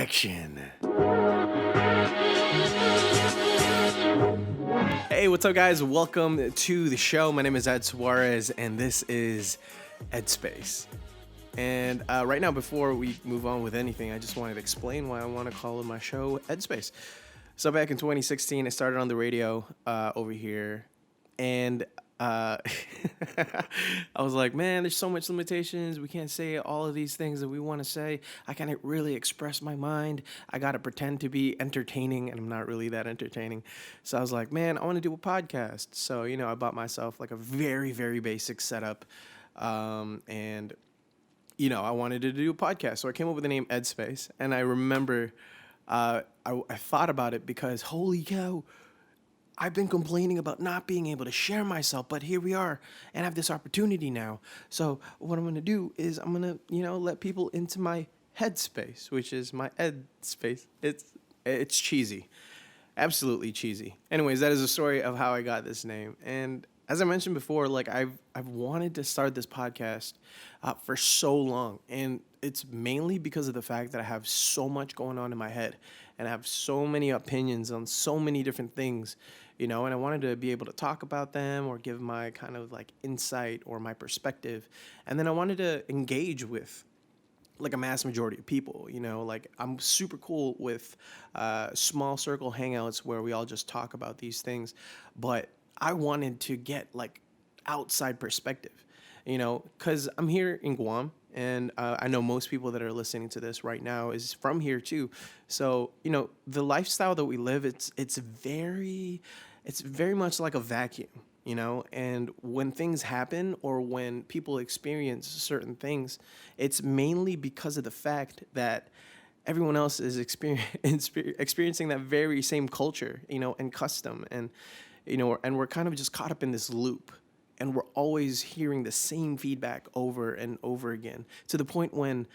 section. Hey, what's up, guys? Welcome to the show. My name is Ed Suarez, and this is Edspace. And right now, before we move on with anything, I just wanted to explain why I want to call my show Edspace. So back in 2016, I started on the radio over here, and I was like, man, there's so much limitations. We can't say all of these things that we want to say. I can't really express my mind. I got to pretend to be entertaining, and I'm not really that entertaining. So I was like, man, I want to do a podcast. So, I bought myself like a very, very basic setup. And I wanted to do a podcast. So I came up with the name Edspace. And I remember I thought about it because, holy cow, I've been complaining about not being able to share myself, but here we are and I have this opportunity now. So what I'm going to do is I'm going to, let people into my headspace, which is my Ed space. It's cheesy. Absolutely cheesy. Anyways, that is the story of how I got this name. And as I mentioned before, like I've wanted to start this podcast for so long, and it's mainly because of the fact that I have so much going on in my head, and I have so many opinions on so many different things, and I wanted to be able to talk about them or give my kind of like insight or my perspective, and then I wanted to engage with like a mass majority of people, like I'm super cool with small circle hangouts where we all just talk about these things, but I wanted to get like outside perspective, because I'm here in Guam, and I know most people that are listening to this right now is from here too. So, the lifestyle that we live, it's very much like a vacuum, and when things happen or when people experience certain things, it's mainly because of the fact that everyone else is experiencing that very same culture, and custom, and and we're kind of just caught up in this loop, and we're always hearing the same feedback over and over again, to the point when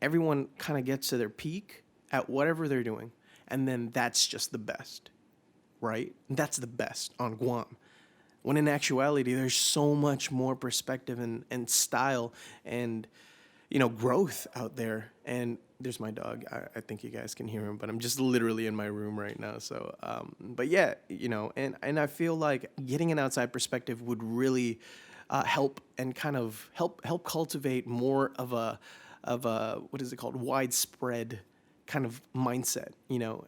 everyone kind of gets to their peak at whatever they're doing, and then that's just the best, right? That's the best on Guam. When in actuality, there's so much more perspective and style and, growth out there. And there's my dog. I think you guys can hear him, but I'm just literally in my room right now. So, but yeah, and I feel like getting an outside perspective would really help and kind of help cultivate more of a what is it called, widespread kind of mindset.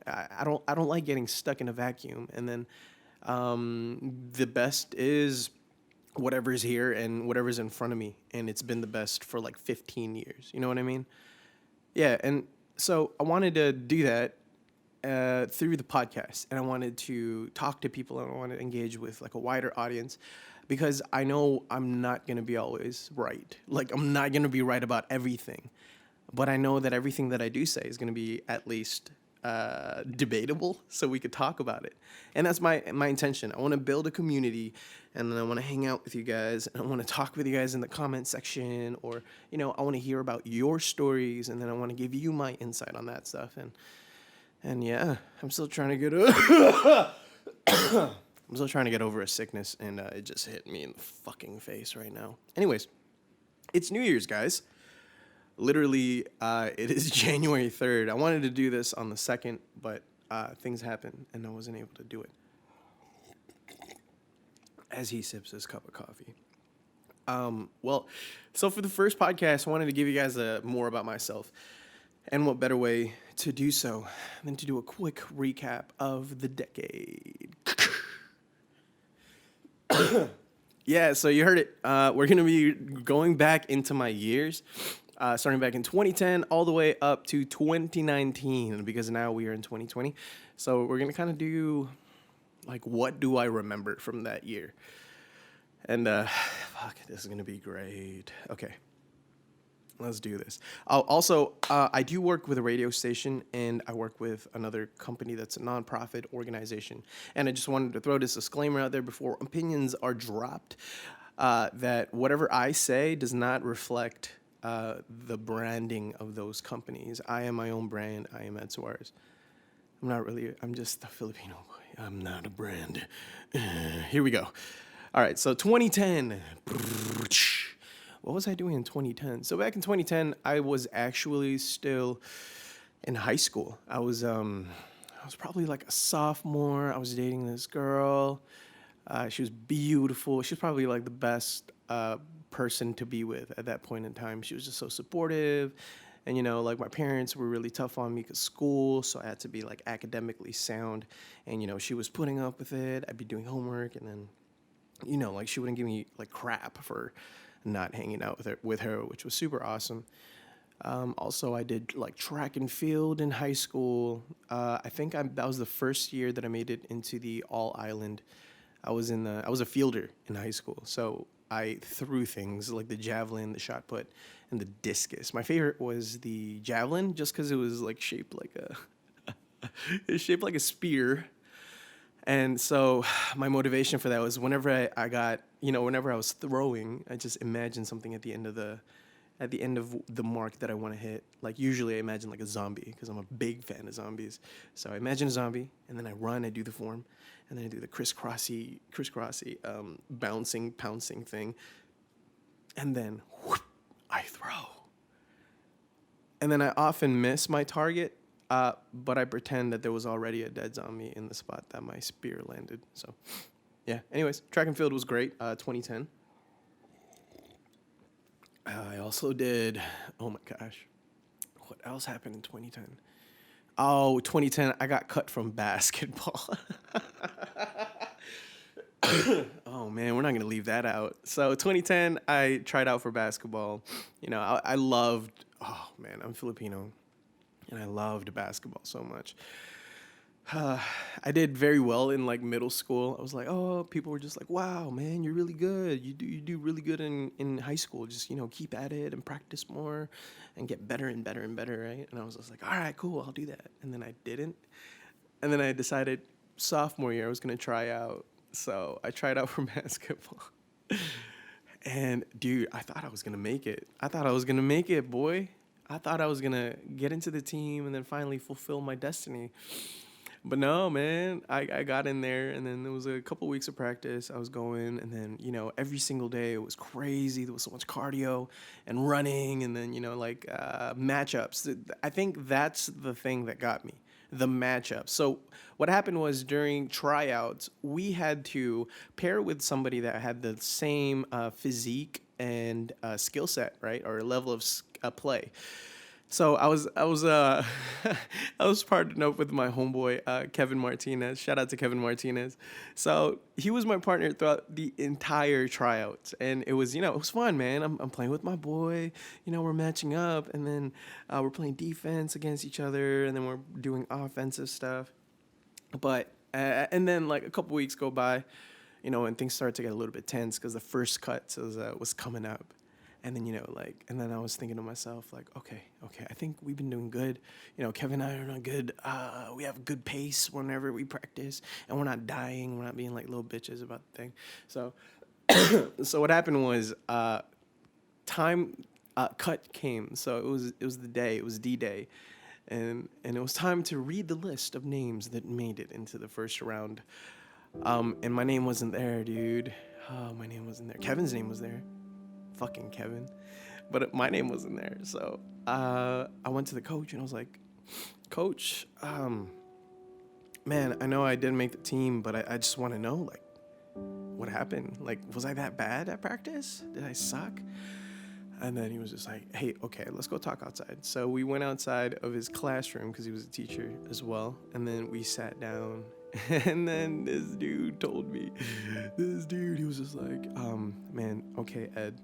I don't like getting stuck in a vacuum, and then the best is whatever's here and whatever's in front of me, and it's been the best for like 15 years. You know what I mean? Yeah, and so I wanted to do that through the podcast, and I wanted to talk to people, and I wanted to engage with like a wider audience, because I know I'm not going to be always right. Like, I'm not going to be right about everything, but I know that everything that I do say is going to be at least debatable, so we could talk about it. And that's my intention. I want to build a community, and then I want to hang out with you guys, and I want to talk with you guys in the comment section, or I want to hear about your stories, and then I want to give you my insight on that stuff. And yeah, I'm still trying to get I'm still trying to get over a sickness, and it just hit me in the fucking face right now. Anyways, it's New Year's, guys. Literally, it is January 3rd. I wanted to do this on the 2nd, but things happened, and I wasn't able to do it. As he sips his cup of coffee. So for the first podcast, I wanted to give you guys more about myself. And what better way to do so than to do a quick recap of the decade. Yeah, so you heard it. We're going to be going back into my years. Starting back in 2010 all the way up to 2019, because now we are in 2020. So we're going to kind of do, like, what do I remember from that year? And, this is going to be great. Okay, let's do this. Also, I do work with a radio station, and I work with another company that's a nonprofit organization. And I just wanted to throw this disclaimer out there before opinions are dropped, that whatever I say does not reflect the branding of those companies. I am my own brand. I am Ed Suarez. I'm just a Filipino boy. I'm not a brand. Here we go. All right, so 2010. What was I doing in 2010? So back in 2010, I was actually still in high school. I was probably like a sophomore. I was dating this girl. She was beautiful. She was probably like the best person to be with at that point in time. She was just so supportive. And, like my parents were really tough on me because school, so I had to be like academically sound. And, she was putting up with it. I'd be doing homework, and then, like she wouldn't give me like crap for not hanging out with her, which was super awesome. Also, I did like track and field in high school. I think that was the first year that I made it into the all island. I was a fielder in high school, so I threw things like the javelin, the shot put, and the discus. My favorite was the javelin, just because it was like shaped like it's shaped like a spear. And so my motivation for that was whenever whenever I was throwing, I just imagined something at the end of the mark that I want to hit. Like usually I imagine like a zombie because I'm a big fan of zombies. So I imagine a zombie, and then I run, I do the form, and then I do the crisscrossy, bouncing, pouncing thing. And then whoop, I throw. And then I often miss my target, but I pretend that there was already a dead zombie in the spot that my spear landed. So yeah, anyways, track and field was great, 2010. I also did, oh my gosh, what else happened in 2010? Oh, 2010, I got cut from basketball. Oh man, we're not gonna leave that out. So 2010, I tried out for basketball. I loved, oh man, I'm Filipino, and I loved basketball so much. I did very well in like middle school. I was like, oh, people were just like, wow, man, you're really good. You do really good in high school. Just keep at it and practice more, and get better and better and better, right? And I was just like, all right, cool, I'll do that. And then I didn't. And then I decided sophomore year I was gonna try out. So I tried out for basketball. And dude, I thought I was gonna make it. I thought I was gonna make it, boy. I thought I was gonna get into the team and then finally fulfill my destiny. But no, man, I got in there, and then there was a couple weeks of practice. I was going, and then, every single day it was crazy. There was so much cardio and running, and then, matchups. I think that's the thing that got me, the matchups. So what happened was during tryouts, we had to pair with somebody that had the same physique and skill set, right, or level of play. So I was partnered up with my homeboy Kevin Martinez. Shout out to Kevin Martinez. So he was my partner throughout the entire tryouts, and it was it was fun, man. I'm playing with my boy. We're matching up, and then we're playing defense against each other, and then we're doing offensive stuff. But and then like a couple weeks go by, and things started to get a little bit tense because the first cut was coming up. And then, and then I was thinking to myself, like, okay, I think we've been doing good. Kevin and I are on a good, we have a good pace whenever we practice, and we're not dying. We're not being like little bitches about the thing. So, so what happened was, time, cut came. So it was the day, it was D-Day. And it was time to read the list of names that made it into the first round. And my name wasn't there, dude. Oh, my name wasn't there. Kevin's name was there. Fucking Kevin, but my name wasn't there. So I went to the coach and I was like, Coach, man, I know I didn't make the team, but I just want to know, like, what happened? Like, was I that bad at practice? Did I suck? And then he was just like, hey, okay, let's go talk outside. So we went outside of his classroom because he was a teacher as well. And then we sat down, and then this dude told me, he was just like, man, okay, Ed,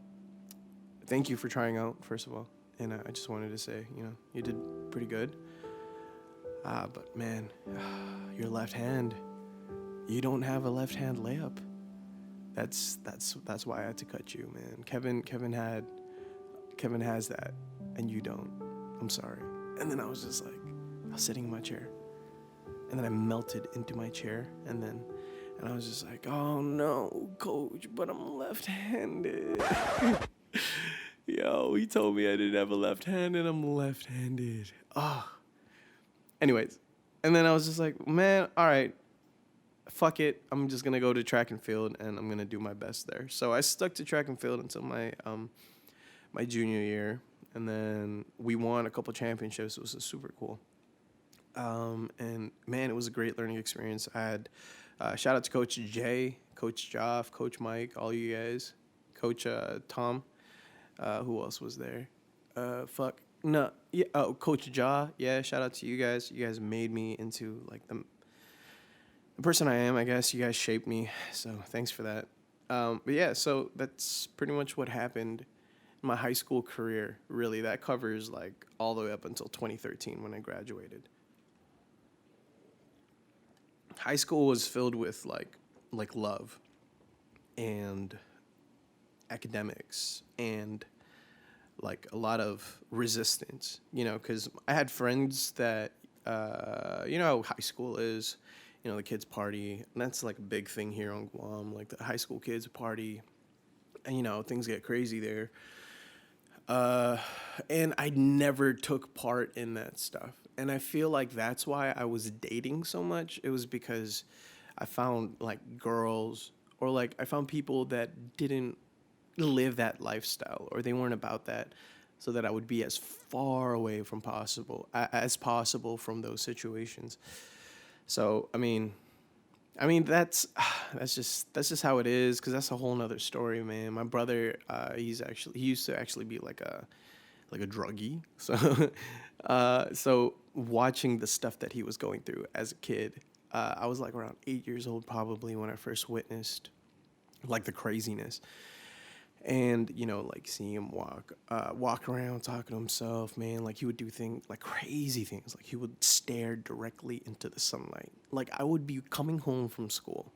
thank you for trying out, first of all. And I just wanted to say, you did pretty good. But man, your left hand, you don't have a left hand layup. That's why I had to cut you, man. Kevin has that, and you don't. I'm sorry. And then I was just like, I was sitting in my chair, and then I melted into my chair, and I was just like, oh no, coach, but I'm left-handed. Yo, he told me I didn't have a left hand, and I'm left-handed. Oh. Anyways, and then I was just like, man, all right, fuck it. I'm just gonna go to track and field, and I'm gonna do my best there. So I stuck to track and field until my my junior year, and then we won a couple championships. It was super cool. And man, it was a great learning experience. I had shout out to Coach Jay, Coach Joff, Coach Mike, all you guys, Coach Tom. Who else was there? No, yeah. Oh, Coach Ja. Yeah, shout out to you guys. You guys made me into like the person I am. I guess you guys shaped me. So thanks for that. But yeah, so that's pretty much what happened in my high school career. Really, that covers like all the way up until 2013 when I graduated. High school was filled with like love and academics and like a lot of resistance, because I had friends that, how high school is, the kids party, and that's like a big thing here on Guam, like the high school kids party, and, things get crazy there. And I never took part in that stuff. And I feel like that's why I was dating so much. It was because I found like girls or like I found people that didn't live that lifestyle or they weren't about that, so that I would be as far away from as possible from those situations. So I mean that's just how it is, because that's a whole nother story, man. My brother, he used to actually be like a druggie. So so watching the stuff that he was going through as a kid, I was like around 8 years old probably when I first witnessed like the craziness. And like seeing him walk around talking to himself, man, like he would do things like crazy things, like he would stare directly into the sunlight. Like I would be coming home from school,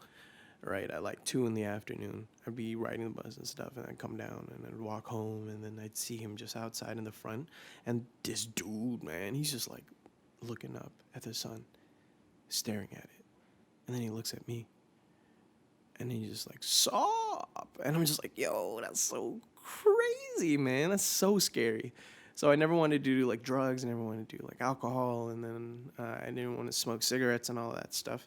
right, at like 2 in the afternoon. I'd be riding the bus and stuff, and I'd come down and I'd walk home, and then I'd see him just outside in the front, and this dude, man, he's just like looking up at the sun, staring at it, and then he looks at me. And then he's just like, stop. And I'm just like, yo, that's so crazy, man. That's so scary. So I never wanted to do like drugs. I never wanted to do like alcohol. And then I didn't want to smoke cigarettes and all that stuff.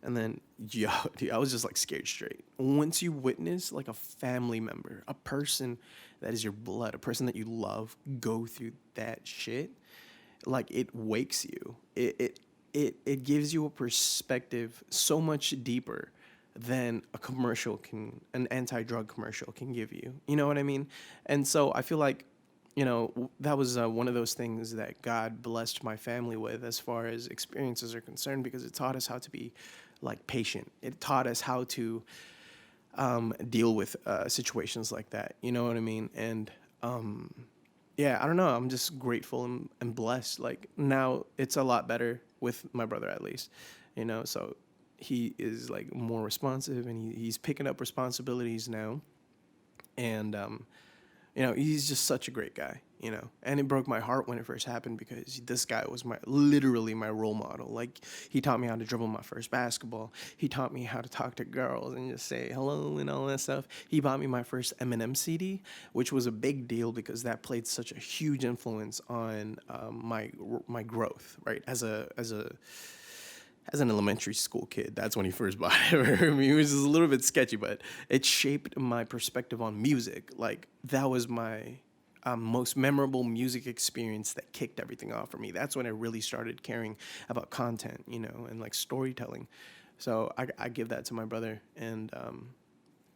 And then, yo, dude, I was just like scared straight. Once you witness like a family member, a person that is your blood, a person that you love, go through that shit, like it wakes you. It gives you a perspective so much deeper than an anti-drug commercial can give you. You know what I mean? And so I feel like, that was one of those things that God blessed my family with as far as experiences are concerned, because it taught us how to be like patient. It taught us how to deal with situations like that. You know what I mean? And yeah, I don't know. I'm just grateful and blessed. Like now it's a lot better with my brother, at least, so he is like more responsive, and he's picking up responsibilities now. And, he's just such a great guy, and it broke my heart when it first happened, because this guy was literally my role model. Like he taught me how to dribble my first basketball. He taught me how to talk to girls and just say hello and all that stuff. He bought me my first Eminem CD, which was a big deal because that played such a huge influence on my growth, right? As an elementary school kid, that's when he first bought it for me. It was just a little bit sketchy, but it shaped my perspective on music. Like, that was my most memorable music experience that kicked everything off for me. That's when I really started caring about content, and like storytelling. So I give that to my brother, and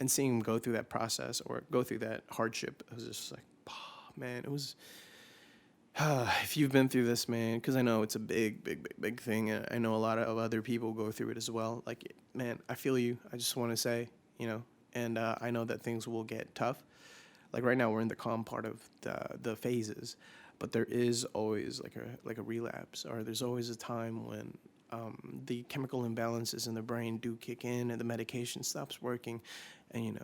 seeing him go through that process or go through that hardship, it was just like, oh, man, it was. If you've been through this, man, because I know it's a big, big, big, big thing. I know a lot of other people go through it as well. Like, man, I feel you. I just want to say, and I know that things will get tough. Like right now, we're in the calm part of the phases, but there is always like a relapse, or there's always a time when the chemical imbalances in the brain do kick in, and the medication stops working, and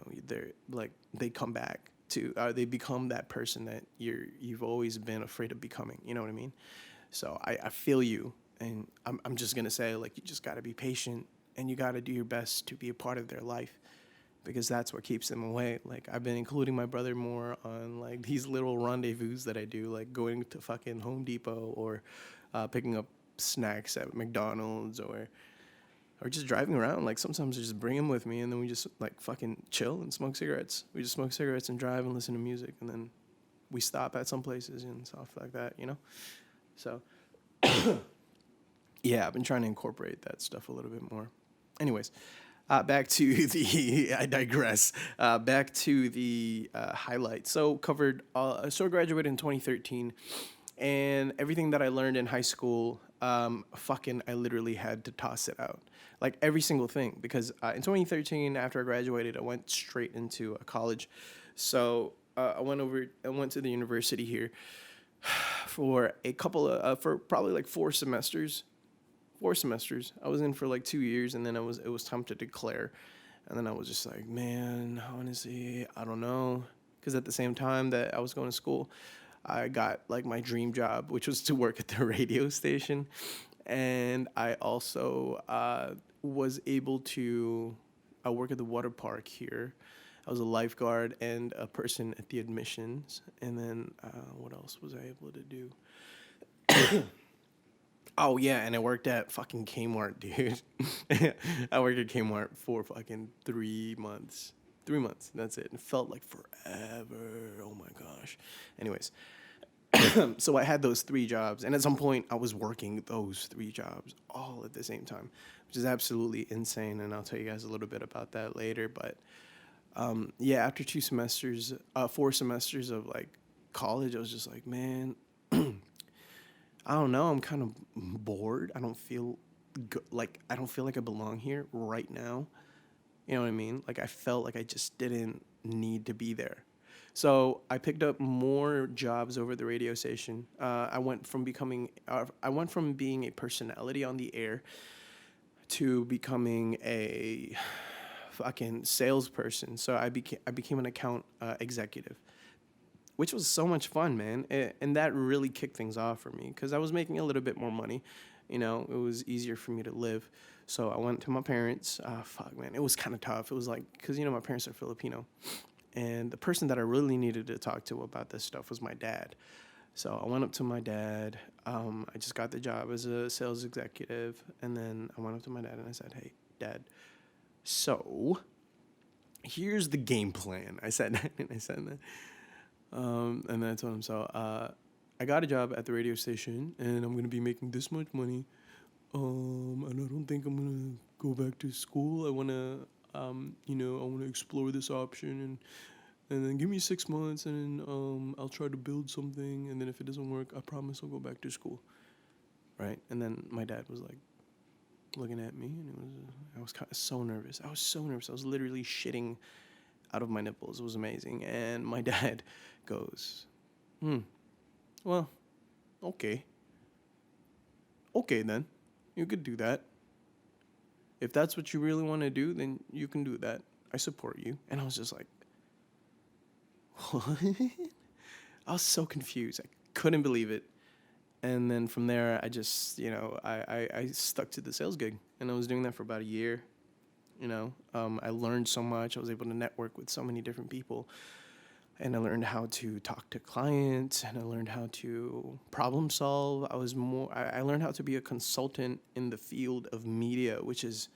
they come back. They become that person that you've always been afraid of becoming. You know what I mean? So I feel you, and I'm just gonna say, like, you just gotta be patient, and you gotta do your best to be a part of their life, because that's what keeps them away. Like I've been including my brother more on like these little rendezvous that I do, like going to fucking Home Depot or picking up snacks at McDonald's or just driving around. Like sometimes I just bring him with me, and then we just like fucking chill and smoke cigarettes. We just smoke cigarettes and drive and listen to music, and then we stop at some places and stuff like that, you know? So, yeah, I've been trying to incorporate that stuff a little bit more. Anyways, back to the, I digress. Back to the highlights. So, I graduated in 2013, and everything that I learned in high school, I literally had to toss it out. Like every single thing, because in 2013, after I graduated, I went straight into a college. So I went to the university here for for probably like 4 semesters. 4 semesters. I was in for like 2 years, and then it was time to declare, and then I was just like, man, honestly, I don't know, because at the same time that I was going to school, I got like my dream job, which was to work at the radio station, and I also was able to work at the water park here. I was a lifeguard and a person at the admissions, and then what else was I able to do? Oh yeah, and I worked at fucking Kmart, dude. I worked at Kmart for fucking 3 months. 3 months. That's it. It felt like forever. Oh my gosh. Anyways, so I had those 3 jobs, and at some point I was working those 3 jobs all at the same time, which is absolutely insane. And I'll tell you guys a little bit about that later. But yeah, after 4 semesters of like college, I was just like, man, I don't know. I'm kind of bored. I don't feel I don't feel like I belong here right now. You know what I mean? Like I felt like I just didn't need to be there. So I picked up more jobs over the radio station. I went from being a personality on the air to becoming a fucking salesperson. So I became an account executive, which was so much fun, man. And that really kicked things off for me because I was making a little bit more money. You know, it was easier for me to live. So I went to my parents. Fuck, man. It was kind of tough. It was like, because, my parents are Filipino. And the person that I really needed to talk to about this stuff was my dad. So I went up to my dad. I just got the job as a sales executive. And then I went up to my dad and I said, hey, Dad, so here's the game plan. I said that. And then I told him, so I got a job at the radio station, and I'm going to be making this much money. And I don't think I'm going to go back to school. I want to, I want to explore this option, and then give me 6 months, and I'll try to build something. And then if it doesn't work, I promise I'll go back to school. Right? And then my dad was like looking at me, and I was so nervous. I was literally shitting out of my nipples. It was amazing. And my dad goes, well, okay then, you could do that. If that's what you really want to do, then you can do that. I support you. And I was just like, what? I was so confused. I couldn't believe it. And then from there, I just, I stuck to the sales gig, and I was doing that for about a year. I learned so much. I was able to network with so many different people, and I learned how to talk to clients, and I learned how to problem solve. I learned how to be a consultant in the field of media, which is,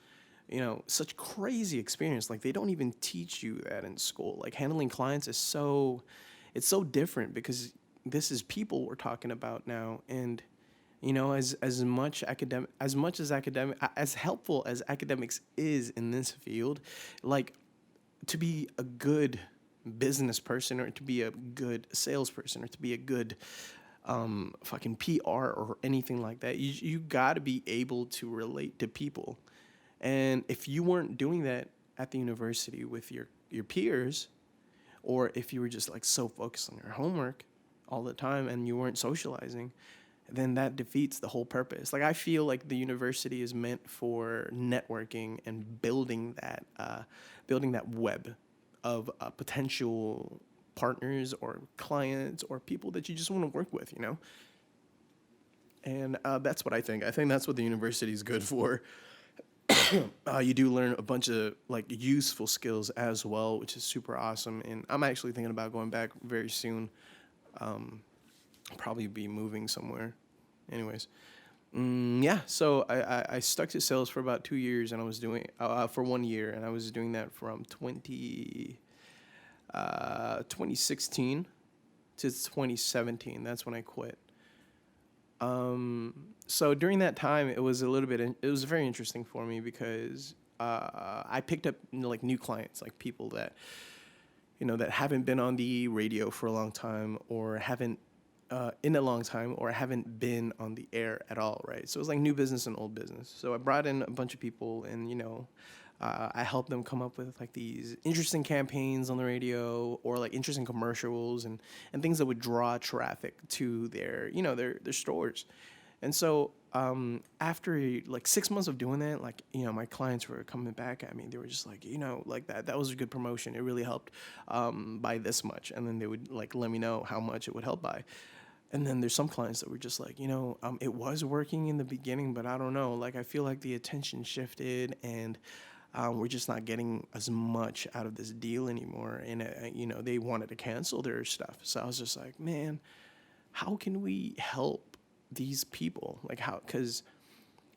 such crazy experience. Like they don't even teach you that in school. Like handling clients is it's so different because this is people we're talking about now. And as helpful as academics is in this field, like to be a good business person, or to be a good salesperson, or to be a good fucking PR or anything like that, you got to be able to relate to people. And if you weren't doing that at the university with your peers, or if you were just like so focused on your homework all the time and you weren't socializing, then that defeats the whole purpose. Like I feel like the university is meant for networking and building that web of potential partners or clients or people that you just want to work with, And that's what I think. I think that's what the university is good for. You do learn a bunch of like useful skills as well, which is super awesome. And I'm actually thinking about going back very soon. Probably be moving somewhere. Anyways, yeah. So I stuck to sales for about 2 years, and I was doing for 1 year, and I was doing that from 2016 to 2017. That's when I quit. So during that time, it was it was very interesting for me because I picked up like new clients, like people that, that haven't been on the radio for a long time or haven't in a long time or haven't been on the air at all, right? So it was like new business and old business. So I brought in a bunch of people and, I helped them come up with like these interesting campaigns on the radio or like interesting commercials and things that would draw traffic to their stores. And so after like 6 months of doing that, like, my clients were coming back at me. They were just like, like that was a good promotion. It really helped by this much. And then they would like let me know how much it would help by. And then there's some clients that were just like, it was working in the beginning, but I don't know. Like, I feel like the attention shifted and we're just not getting as much out of this deal anymore. And, they wanted to cancel their stuff. So I was just like, man, how can we help these people? Like, how? Because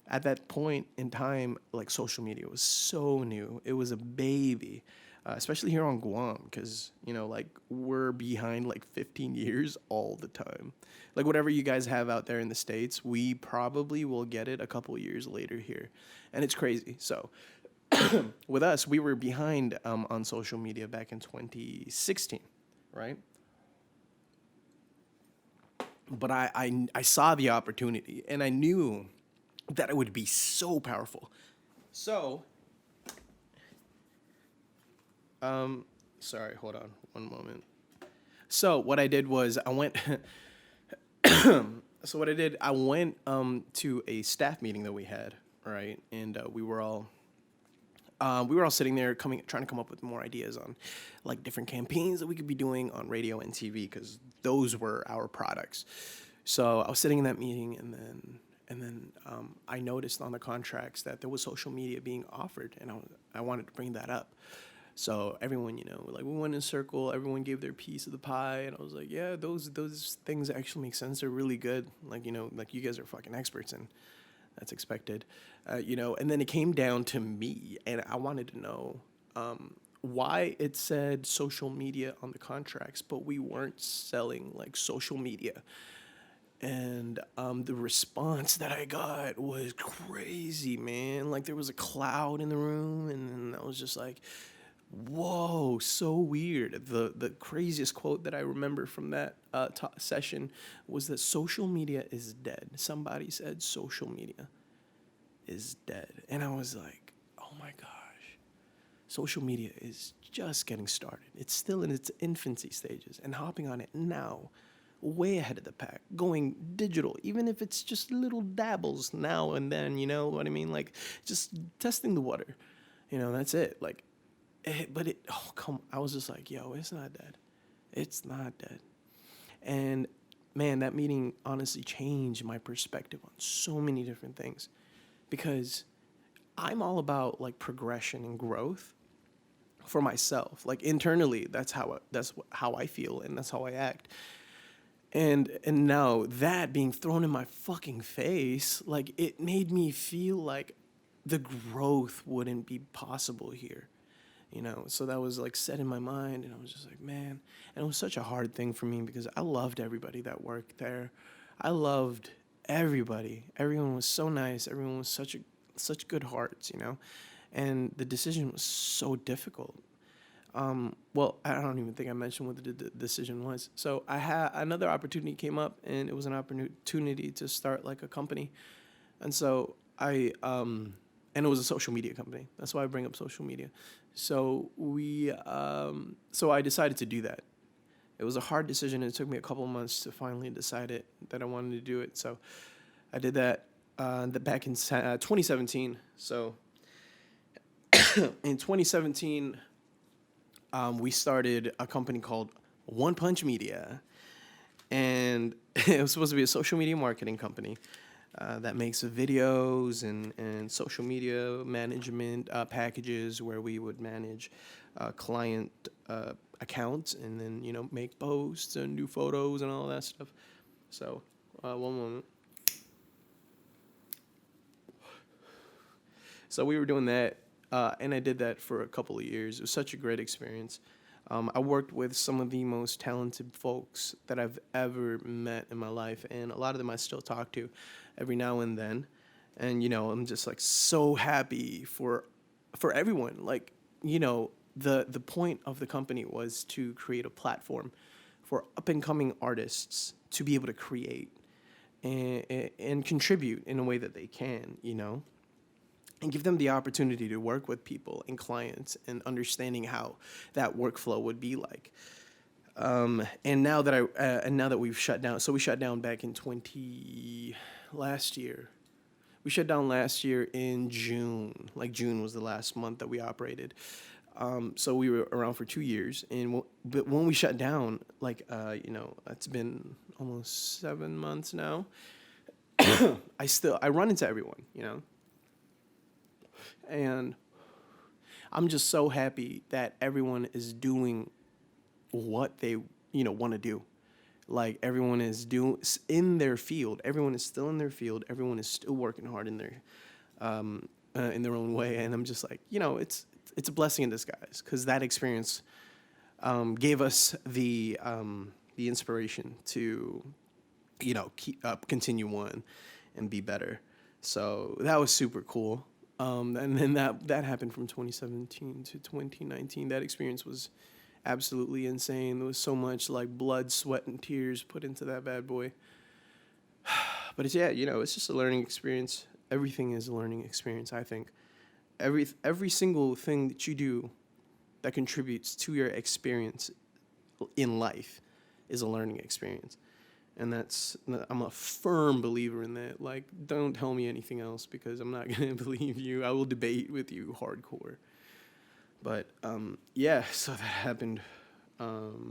at that point in time, like, social media was so new. It was a baby. Especially here on Guam, because, like, we're behind like 15 years all the time. Like, whatever you guys have out there in the States, we probably will get it a couple years later here. And it's crazy. So with us, we were behind on social media back in 2016, right? But I saw the opportunity, and I knew that it would be so powerful. So... sorry, hold on one moment. So what I did was I went to a staff meeting that we had, right? And we were all sitting there trying to come up with more ideas on like different campaigns that we could be doing on radio and TV, because those were our products. So I was sitting in that meeting, and then I noticed on the contracts that there was social media being offered, and I wanted to bring that up. So everyone, like, we went in a circle, everyone gave their piece of the pie, and I was like, yeah, those things actually make sense. They're really good. Like, like, you guys are fucking experts, and that's expected. And then it came down to me, and I wanted to know why it said social media on the contracts, but we weren't selling like social media. And the response that I got was crazy, man. Like, there was a cloud in the room, and I was just like, whoa, so weird. The craziest quote that I remember from that session was that social media is dead. Somebody said social media is dead. And I was like, oh my gosh, social media is just getting started. It's still in its infancy stages, and hopping on it now, way ahead of the pack, going digital, even if it's just little dabbles now and then, you know what I mean? Like, just testing the water, that's it. Like, I was just like, yo, it's not dead. It's not dead. And man, that meeting honestly changed my perspective on so many different things, because I'm all about like progression and growth for myself. Like, internally, that's how I feel, and that's how I act. And now that being thrown in my fucking face, like, it made me feel like the growth wouldn't be possible here. So that was like set in my mind, and I was just like, man. And it was such a hard thing for me because I loved everybody that worked there. I loved everybody. Everyone was so nice. Everyone was such good hearts, and the decision was so difficult. Well, I don't even think I mentioned what the decision was. So I had another opportunity came up, and it was an opportunity to start like a company. And so and it was a social media company. That's why I bring up social media. So so I decided to do that. It was a hard decision, and it took me a couple of months to finally decide that I wanted to do it. So I did that back in 2017. So in 2017, we started a company called One Punch Media, and it was supposed to be a social media marketing company that makes videos and social media management packages where we would manage client accounts and then, make posts and do photos and all that stuff. So, one moment. So we were doing that, and I did that for a couple of years. It was such a great experience. I worked with some of the most talented folks that I've ever met in my life, and a lot of them I still talk to every now and then. And I'm just like so happy for everyone. Like, the point of the company was to create a platform for up and coming artists to be able to create and contribute in a way that they can, and give them the opportunity to work with people and clients and understanding how that workflow would be like. And now that we've shut down, so we shut down back in last year. We shut down last year in June. Like June was the last month that we operated. So we were around for 2 years, but when we shut down, it's been almost 7 months now. I run into everyone, and I'm just so happy that everyone is doing what they want to do. Like everyone is doing in their field. Everyone is still in their field. Everyone is still working hard in their own way. And I'm just like, it's a blessing in disguise, because that experience gave us the inspiration to continue on and be better. So that was super cool. And then that happened from 2017 to 2019. That experience was absolutely insane. There was so much like blood, sweat, and tears put into that bad boy. But it's just a learning experience. Everything is a learning experience, I think. Every single thing that you do that contributes to your experience in life is a learning experience. And I'm a firm believer in that. Like, don't tell me anything else, because I'm not going to believe you. I will debate with you hardcore. But, so that happened all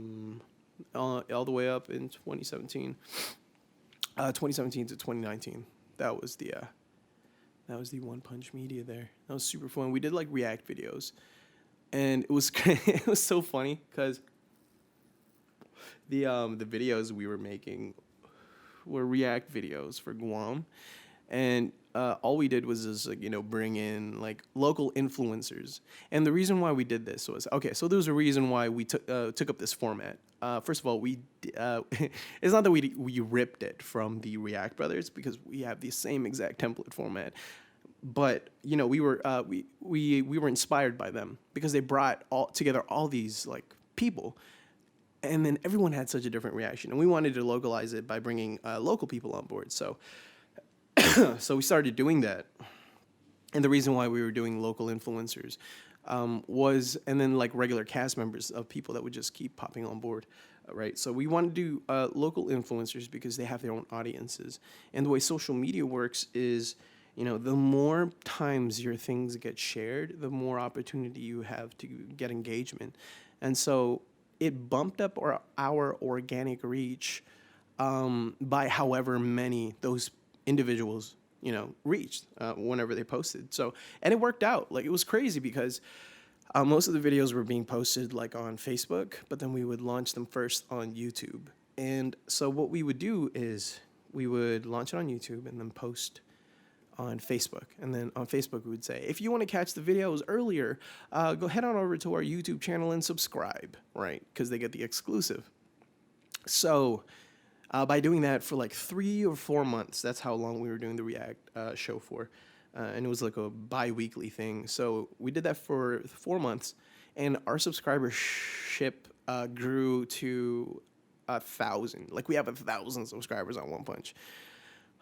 the way up in 2017. 2017 to 2019. That was the One Punch Media there. That was super fun. We did, like, React videos. And it was it was so funny, because the videos we were making were React videos for Guam, and all we did was just bring in like local influencers. And the reason why we did this was so there was a reason why we took up this format. First of all, it's not that we ripped it from the React brothers, because we have the same exact template format. But we were inspired by them, because they brought together all these like people. And then everyone had such a different reaction, and we wanted to localize it by bringing local people on board. So we started doing that. And the reason why we were doing local influencers was, and then like regular cast members of people that would just keep popping on board, right? So we wanted to do local influencers because they have their own audiences. And the way social media works is, the more times your things get shared, the more opportunity you have to get engagement. And so it bumped up our organic reach by however many those individuals, reached whenever they posted. So, and it worked out. Like, it was crazy, because most of the videos were being posted like on Facebook, but then we would launch them first on YouTube. And so what we would do is we would launch it on YouTube and then post on Facebook. And then on Facebook, we would say, if you want to catch the videos earlier, go head on over to our YouTube channel and subscribe, right? Because they get the exclusive. So by doing that for like 3 or 4 months, that's how long we were doing the React show for. And it was like a bi-weekly thing. So we did that for 4 months, and our subscribership grew to 1,000. Like, we have 1,000 subscribers on One Punch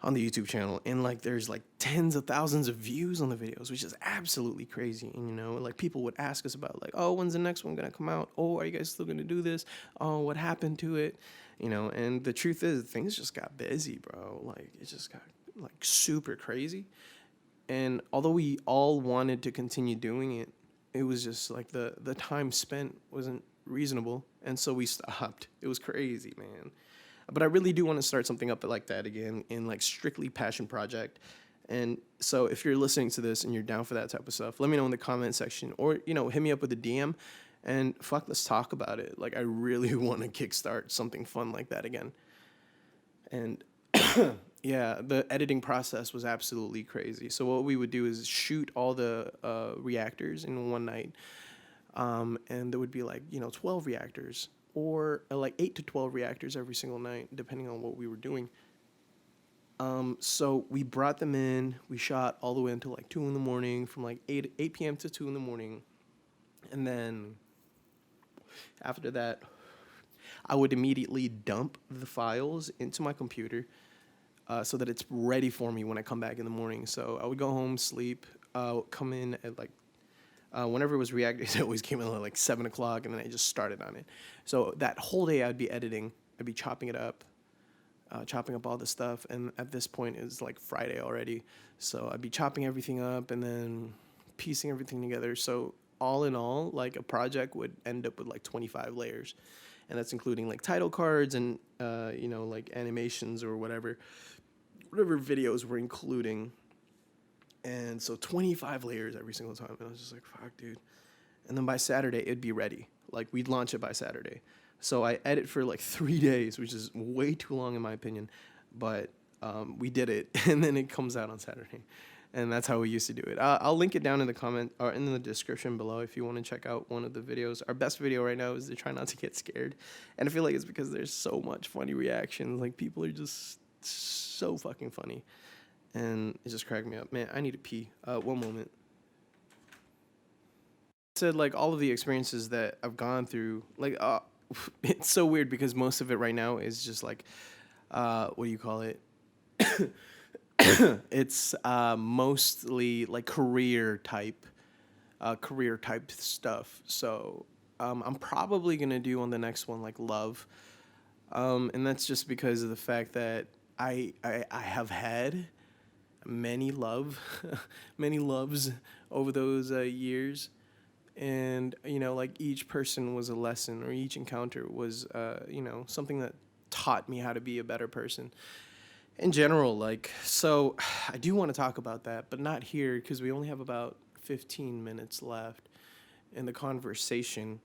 on the YouTube channel, and like there's like tens of thousands of views on the videos, which is absolutely crazy. And like people would ask us about like, oh, when's the next one gonna come out? Oh, are you guys still gonna do this? Oh, what happened to it? And the truth is, things just got busy, bro. Like, it just got like super crazy. And although we all wanted to continue doing it, it was just like the time spent wasn't reasonable, and so we stopped. It was crazy, man. But I really do want to start something up like that again, in like strictly passion project. And so if you're listening to this and you're down for that type of stuff, let me know in the comment section, or hit me up with a DM, and let's talk about it. Like, I really want to kickstart something fun like that again. And yeah, the editing process was absolutely crazy. So what we would do is shoot all the reactors in one night. And there would be like, 12 reactors or like 8 to 12 reactors every single night, depending on what we were doing. So we brought them in, we shot all the way until like 2 in the morning, from like 8 p.m. to 2 in the morning. And then after that, I would immediately dump the files into my computer so that it's ready for me when I come back in the morning. So I would go home, sleep, come in at like, whenever it was reacting, it always came in at like 7 o'clock, and then I just started on it. So that whole day I'd be editing, I'd be chopping up all the stuff. And at this point, it's like Friday already. So I'd be chopping everything up and then piecing everything together. So all in all, like a project would end up with like 25 layers. And that's including like title cards and, like animations or whatever videos we're including. And so 25 layers every single time. And I was just like, fuck, dude. And then by Saturday, it'd be ready. Like, we'd launch it by Saturday. So I edit for like 3 days, which is way too long in my opinion. But we did it. And then it comes out on Saturday. And that's how we used to do it. I'll link it down in the comment or in the description below if you want to check out one of the videos. Our best video right now is to try not to get scared. And I feel like it's because there's so much funny reactions. Like, people are just so fucking funny. And it just cracked me up. Man, I need to pee. One moment. I said, like, all of the experiences that I've gone through, like, it's so weird because most of it right now is just like, what do you call it? It's mostly like career type stuff. So I'm probably gonna do on the next one like love, and that's just because of the fact that I have had many many loves over those years, and like each person was a lesson, or each encounter was something that taught me how to be a better person. In general, like, so I do want to talk about that, but not here because we only have about 15 minutes left in the conversation.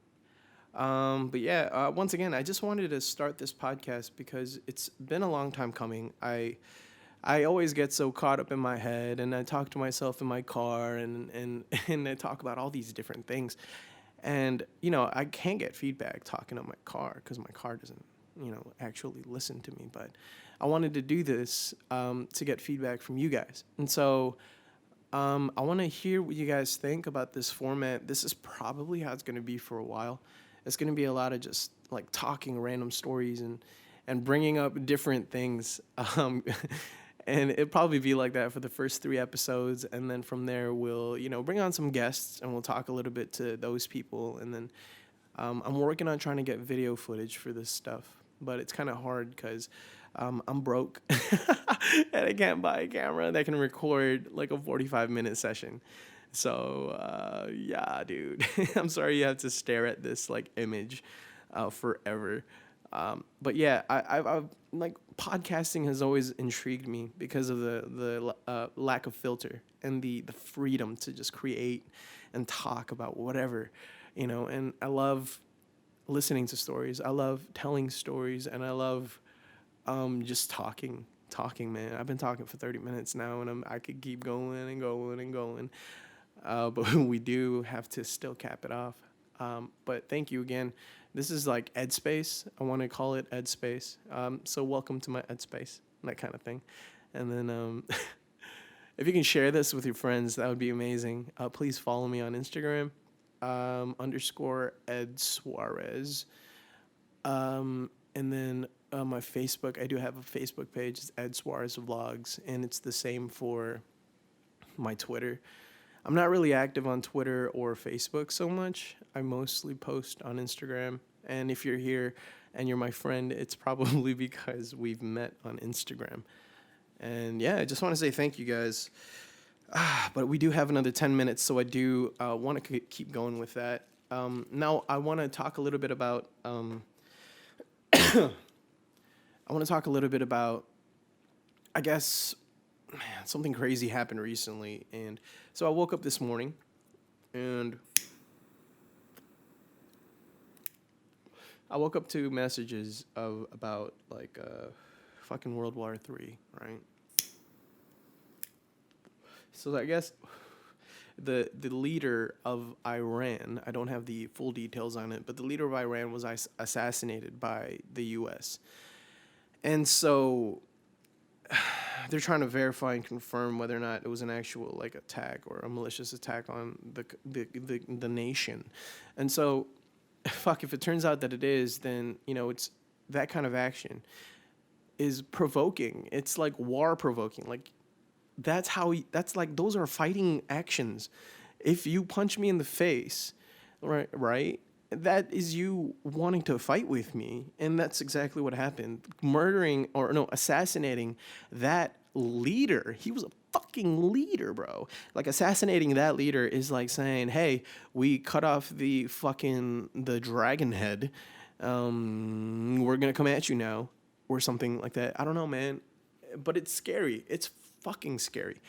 But yeah, once again, I just wanted to start this podcast because it's been a long time coming. I always get so caught up in my head, and I talk to myself in my car, and and I talk about all these different things. And I can't get feedback talking on my car because my car doesn't actually listen to me. But I wanted to do this to get feedback from you guys. And so I want to hear what you guys think about this format. This is probably how it's going to be for a while. It's going to be a lot of just like talking random stories and bringing up different things. And it'll probably be like that for the first 3 episodes. And then from there, we'll, bring on some guests and we'll talk a little bit to those people. And then I'm working on trying to get video footage for this stuff. But it's kind of hard because I'm broke and I can't buy a camera that can record like a 45-minute session. So, yeah, dude, I'm sorry you have to stare at this like image forever. But yeah, I've like podcasting has always intrigued me because of the lack of filter and the freedom to just create and talk about whatever, and I love listening to stories. I love telling stories, and I love just talking, man. I've been talking for 30 minutes now, and I could keep going and going and going. But we do have to still cap it off. But thank you again. This is like Edspace. I want to call it Edspace. So welcome to my Edspace, that kind of thing. And then if you can share this with your friends, that would be amazing. Please follow me on Instagram, _Ed Suarez. And then my Facebook, I do have a Facebook page. It's Ed Suarez Vlogs, and it's the same for my Twitter. I'm not really active on Twitter or Facebook so much. I mostly post on Instagram. And if you're here and you're my friend, it's probably because we've met on Instagram. And yeah, I just want to say thank you guys. But we do have another 10 minutes, so I do want to keep going with that. Now, I want to talk a little bit about... I guess... Man, something crazy happened recently, and so I woke up this morning, and I woke up to messages about like fucking World War III, right? So I guess the leader of Iran, I don't have the full details on it, but the leader of Iran was assassinated by the U.S. And so they're trying to verify and confirm whether or not it was an actual like attack or a malicious attack on the nation. And so, fuck, if it turns out that it is, then it's that kind of action is provoking. It's like war provoking. Like that's like those are fighting actions. If you punch me in the face, right, that is you wanting to fight with me, and that's exactly what happened. Murdering or no, assassinating that leader. He was a fucking leader, bro. Like assassinating that leader is like saying, "Hey, we cut off the dragon head. We're gonna come at you now," or something like that. I don't know, man, but it's scary. It's fucking scary.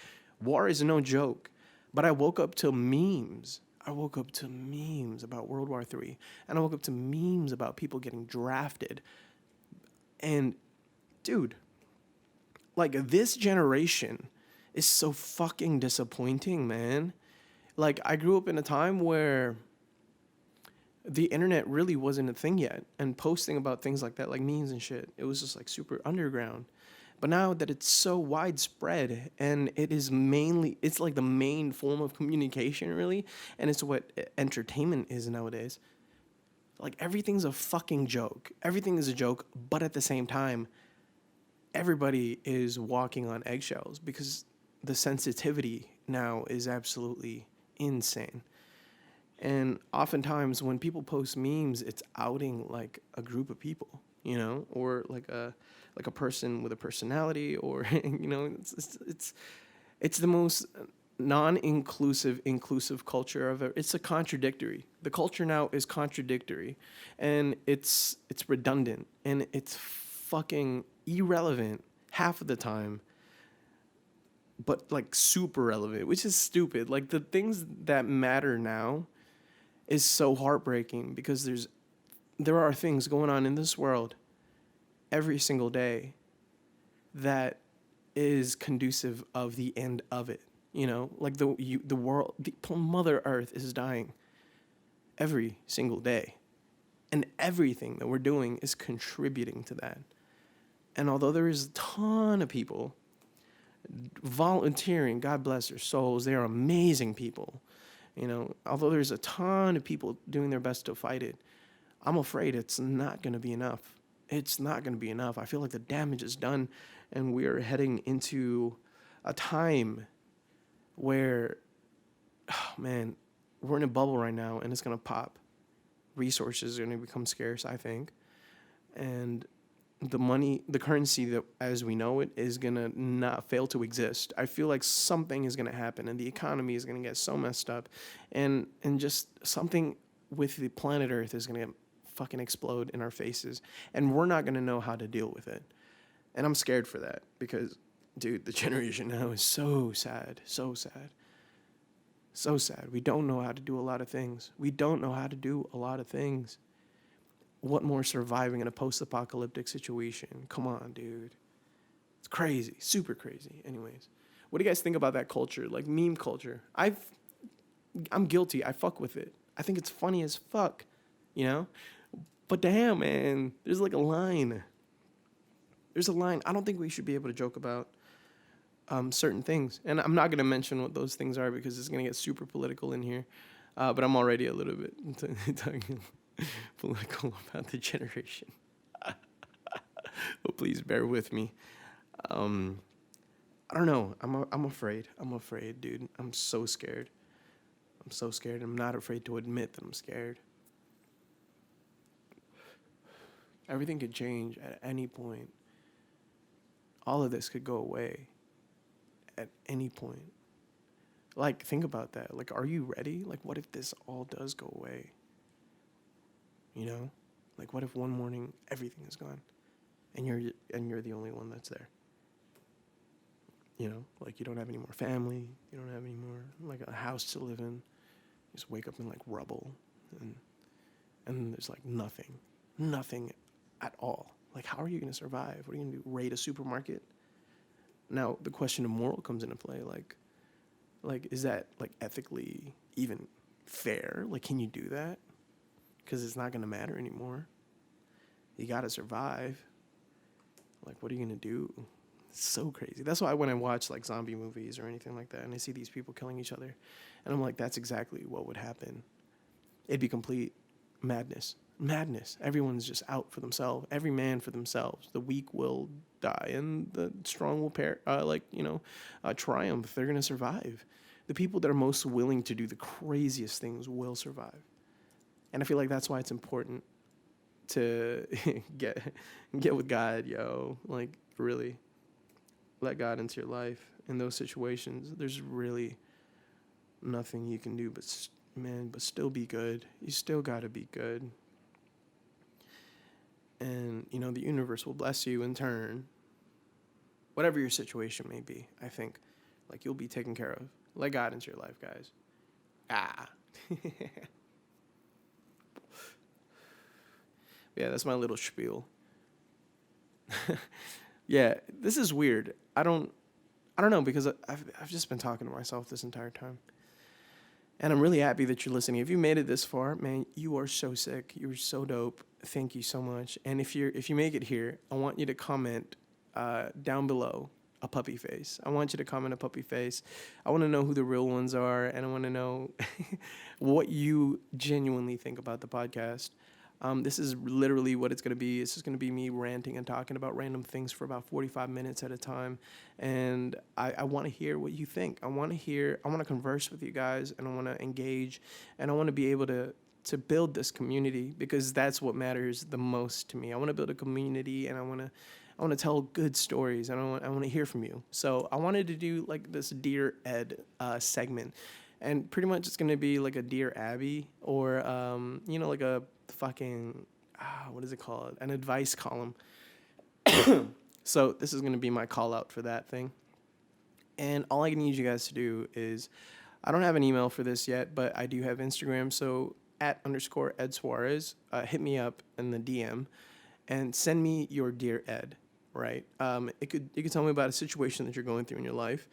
War is no joke. But I woke up to memes. I woke up to memes about World War III. And I woke up to memes about people getting drafted. And, dude, like, this generation is so fucking disappointing, man. Like, I grew up in a time where the internet really wasn't a thing yet. And posting about things like that, like memes and shit, it was just, like, super underground. But now that it's so widespread and it's like the main form of communication, really, and it's what entertainment is nowadays. Like, everything's a fucking joke. Everything is a joke, but at the same time, everybody is walking on eggshells because the sensitivity now is absolutely insane. And oftentimes when people post memes, it's outing like a group of people, or like a person with a personality, or it's the most inclusive culture of it. It's a contradictory. The culture now is contradictory, and it's redundant, and it's fucking irrelevant half of the time, but like super relevant, which is stupid. Like, the things that matter now is so heartbreaking because there are things going on in this world every single day that is conducive of the end of it. Like the world, the Mother Earth is dying every single day, and everything that we're doing is contributing to that. And although there is a ton of people volunteering, God bless their souls, they are amazing people. Although there's a ton of people doing their best to fight it, I'm afraid it's not going to be enough. It's not going to be enough. I feel like the damage is done, and we are heading into a time where, oh man, we're in a bubble right now, and it's going to pop. Resources are going to become scarce, I think. And the currency that as we know it is going to not fail to exist. I feel like something is going to happen, and the economy is going to get so messed up, and just something with the planet Earth is going to fucking explode in our faces, and we're not going to know how to deal with it. And I'm scared for that because, dude, the generation now is so sad, so sad, so sad. We don't know how to do a lot of things. What more surviving in a post-apocalyptic situation? Come on, dude. It's crazy, super crazy. Anyways, what do you guys think about that culture, like meme culture? I'm guilty. I fuck with it. I think it's funny as fuck, But damn, man, there's like a line. There's a line. I don't think we should be able to joke about certain things. And I'm not going to mention what those things are because it's going to get super political in here. But I'm already a little bit talking political about the generation. But please bear with me. I don't know. I'm afraid. Dude. I'm so scared. I'm not afraid to admit that I'm scared. Everything could change at any point. All of this could go away at any point. Like, think about that. Like, are you ready? Like, what if this all does go away? Like, what if one morning everything is gone, and you're the only one that's there? Like, you don't have any more family. You don't have any more like a house to live in. You just wake up in like rubble, and there's like nothing at all. Like, how are you going to survive? What are you going to do? Raid a supermarket? Now, the question of moral comes into play. Like, Like, is that, like, ethically even fair? Like, can you do that? Because it's not going to matter anymore. You got to survive. Like, what are you going to do? It's so crazy. That's why when I watch, like, zombie movies or anything like that, and I see these people killing each other, and I'm like, that's exactly what would happen. It'd be complete madness. Madness. Everyone's just out for themselves. Every man for themselves. The weak will die, and the strong will triumph. They're going to survive. The people that are most willing to do the craziest things will survive. And I feel like that's why it's important to get with God, yo. Like, really, let God into your life. In those situations, there's really nothing you can do but still be good. You still got to be good. And, the universe will bless you in turn. Whatever your situation may be, I think, like, you'll be taken care of. Let God into your life, guys. Yeah, that's my little spiel. Yeah, this is weird. I don't know, because I've just been talking to myself this entire time. And I'm really happy that you're listening. If you made it this far, man, you are so sick. You are so dope. Thank you so much. And if you make it here, I want you to comment down below a puppy face. I want you to comment a puppy face. I want to know who the real ones are, and I want to know what you genuinely think about the podcast. This is literally what it's going to be. It's just going to be me ranting and talking about random things for about 45 minutes at a time. And I want to hear what you think. I want to converse with you guys, and I want to engage, and I want to be able to build this community, because that's what matters the most to me. I want to build a community, and I want to tell good stories, and I want to hear from you. So I wanted to do like this Dear Ed segment. And pretty much it's going to be like a Dear Abby, or, like a fucking, what is it called? An advice column. So this is going to be my call out for that thing. And all I need you guys to do is, I don't have an email for this yet, but I do have Instagram. So @_Ed hit me up in the DM and send me your Dear Ed, right? You could tell me about a situation that you're going through in your life.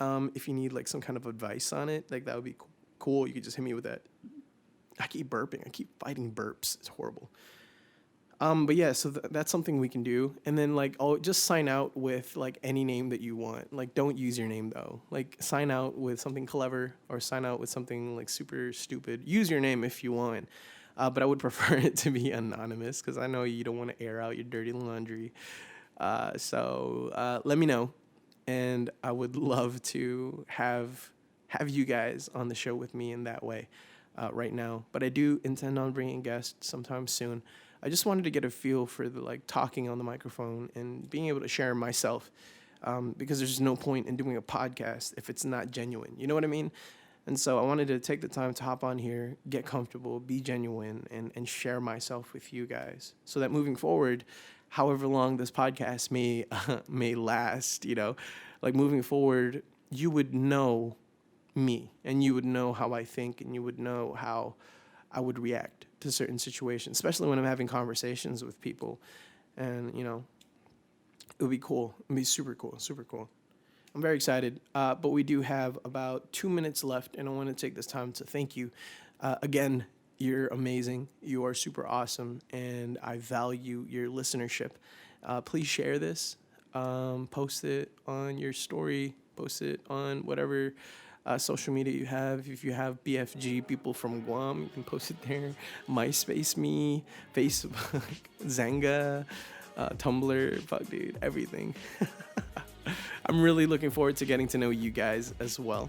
If you need like some kind of advice on it, like that would be cool. You could just hit me with that. I keep burping. I keep fighting burps. It's horrible. But yeah, so that's something we can do. And then like, just sign out with like any name that you want. Like, don't use your name though. Like, sign out with something clever, or sign out with something like super stupid. Use your name if you want. But I would prefer it to be anonymous, because I know you don't want to air out your dirty laundry. So let me know. And I would love to have you guys on the show with me in that way right now. But I do intend on bringing guests sometime soon. I just wanted to get a feel for the like talking on the microphone and being able to share myself, because there's no point in doing a podcast if it's not genuine. You know what I mean? And so I wanted to take the time to hop on here, get comfortable, be genuine, and share myself with you guys, so that moving forward, however long this podcast may last, like moving forward, you would know me, and you would know how I think, and you would know how I would react to certain situations, especially when I'm having conversations with people. And, it would be cool. It would be super cool, super cool. I'm very excited, but we do have about 2 minutes left, and I want to take this time to thank you. Again, you're amazing. You are super awesome, and I value your listenership. Please share this. Post it on your story. Post it on whatever social media you have. If you have BFG, people from Guam, you can post it there. MySpace me, Facebook, Zanga, Tumblr, fuck dude, everything. I'm really looking forward to getting to know you guys as well.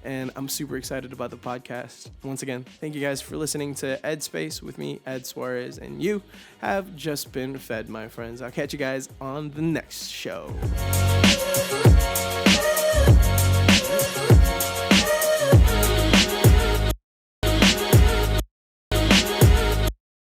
And I'm super excited about the podcast. Once again, thank you guys for listening to Ed Space with me, Ed Suarez, and you have just been fed, my friends. I'll catch you guys on the next show.